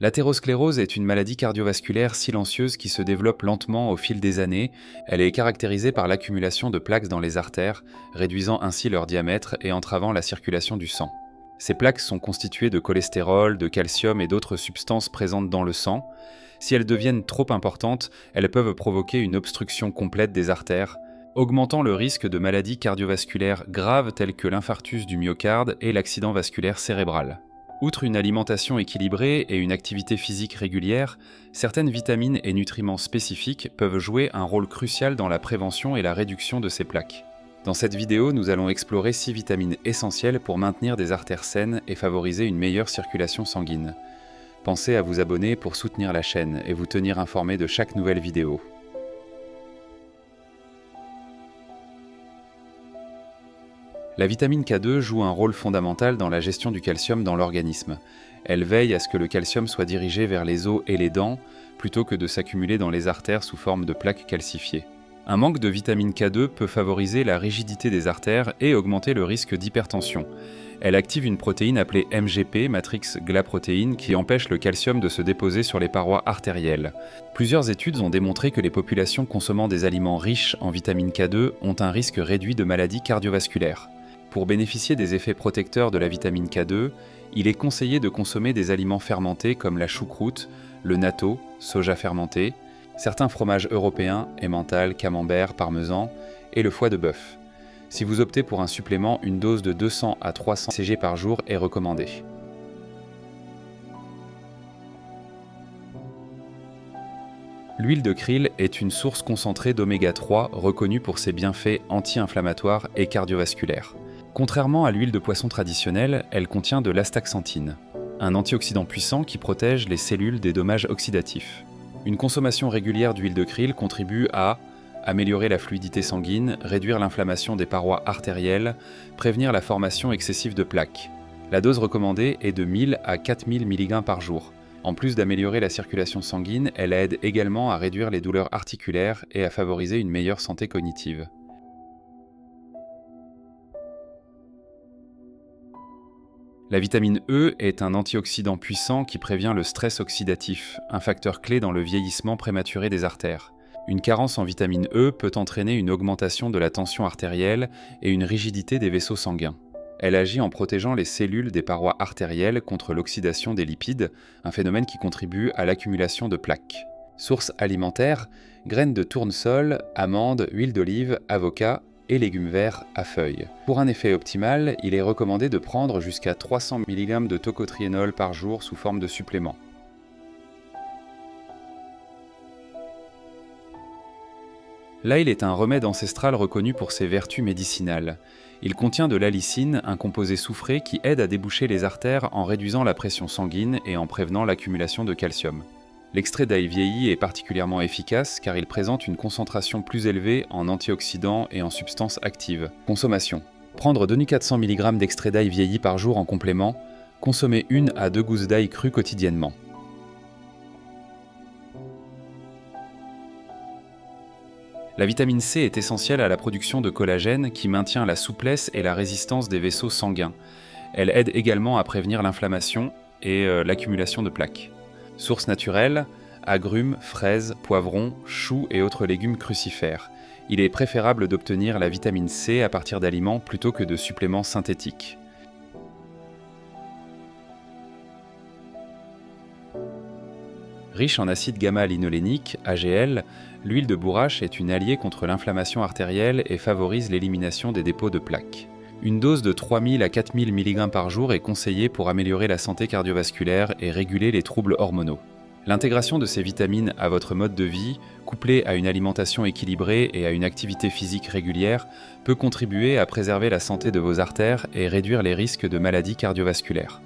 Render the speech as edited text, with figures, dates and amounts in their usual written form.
L'athérosclérose est une maladie cardiovasculaire silencieuse qui se développe lentement au fil des années. Elle est caractérisée par l'accumulation de plaques dans les artères, réduisant ainsi leur diamètre et entravant la circulation du sang. Ces plaques sont constituées de cholestérol, de calcium et d'autres substances présentes dans le sang. Si elles deviennent trop importantes, elles peuvent provoquer une obstruction complète des artères, augmentant le risque de maladies cardiovasculaires graves telles que l'infarctus du myocarde et l'accident vasculaire cérébral. Outre une alimentation équilibrée et une activité physique régulière, certaines vitamines et nutriments spécifiques peuvent jouer un rôle crucial dans la prévention et la réduction de ces plaques. Dans cette vidéo, nous allons explorer 6 vitamines essentielles pour maintenir des artères saines et favoriser une meilleure circulation sanguine. Pensez à vous abonner pour soutenir la chaîne et vous tenir informé de chaque nouvelle vidéo. La vitamine K2 joue un rôle fondamental dans la gestion du calcium dans l'organisme. Elle veille à ce que le calcium soit dirigé vers les os et les dents, plutôt que de s'accumuler dans les artères sous forme de plaques calcifiées. Un manque de vitamine K2 peut favoriser la rigidité des artères et augmenter le risque d'hypertension. Elle active une protéine appelée MGP, matrix glycoprotéine, qui empêche le calcium de se déposer sur les parois artérielles. Plusieurs études ont démontré que les populations consommant des aliments riches en vitamine K2 ont un risque réduit de maladies cardiovasculaires. Pour bénéficier des effets protecteurs de la vitamine K2, il est conseillé de consommer des aliments fermentés comme la choucroute, le natto, soja fermenté, certains fromages européens, emmental, camembert, parmesan et le foie de bœuf. Si vous optez pour un supplément, une dose de 200 à 300 cg par jour est recommandée. L'huile de krill est une source concentrée d'oméga 3 reconnue pour ses bienfaits anti-inflammatoires et cardiovasculaires. Contrairement à l'huile de poisson traditionnelle, elle contient de l'astaxanthine, un antioxydant puissant qui protège les cellules des dommages oxydatifs. Une consommation régulière d'huile de krill contribue à améliorer la fluidité sanguine, réduire l'inflammation des parois artérielles, prévenir la formation excessive de plaques. La dose recommandée est de 1000 à 4000 mg par jour. En plus d'améliorer la circulation sanguine, elle aide également à réduire les douleurs articulaires et à favoriser une meilleure santé cognitive. La vitamine E est un antioxydant puissant qui prévient le stress oxydatif, un facteur clé dans le vieillissement prématuré des artères. Une carence en vitamine E peut entraîner une augmentation de la tension artérielle et une rigidité des vaisseaux sanguins. Elle agit en protégeant les cellules des parois artérielles contre l'oxydation des lipides, un phénomène qui contribue à l'accumulation de plaques. Sources alimentaires, graines de tournesol, amandes, huile d'olive, avocat et légumes verts à feuilles. Pour un effet optimal, il est recommandé de prendre jusqu'à 300 mg de tocotriénol par jour sous forme de supplément. L'ail est un remède ancestral reconnu pour ses vertus médicinales. Il contient de l'allicine, un composé soufré qui aide à déboucher les artères en réduisant la pression sanguine et en prévenant l'accumulation de calcium. L'extrait d'ail vieilli est particulièrement efficace car il présente une concentration plus élevée en antioxydants et en substances actives. Consommation. Prendre 2400 mg d'extrait d'ail vieilli par jour en complément. Consommer 1 à 2 gousses d'ail crues quotidiennement. La vitamine C est essentielle à la production de collagène qui maintient la souplesse et la résistance des vaisseaux sanguins. Elle aide également à prévenir l'inflammation et l'accumulation de plaques. Sources naturelles, agrumes, fraises, poivrons, choux et autres légumes crucifères. Il est préférable d'obtenir la vitamine C à partir d'aliments plutôt que de suppléments synthétiques. Riche en acide gamma-linolénique, AGL, l'huile de bourrache est une alliée contre l'inflammation artérielle et favorise l'élimination des dépôts de plaques. Une dose de 3000 à 4000 mg par jour est conseillée pour améliorer la santé cardiovasculaire et réguler les troubles hormonaux. L'intégration de ces vitamines à votre mode de vie, couplée à une alimentation équilibrée et à une activité physique régulière, peut contribuer à préserver la santé de vos artères et réduire les risques de maladies cardiovasculaires.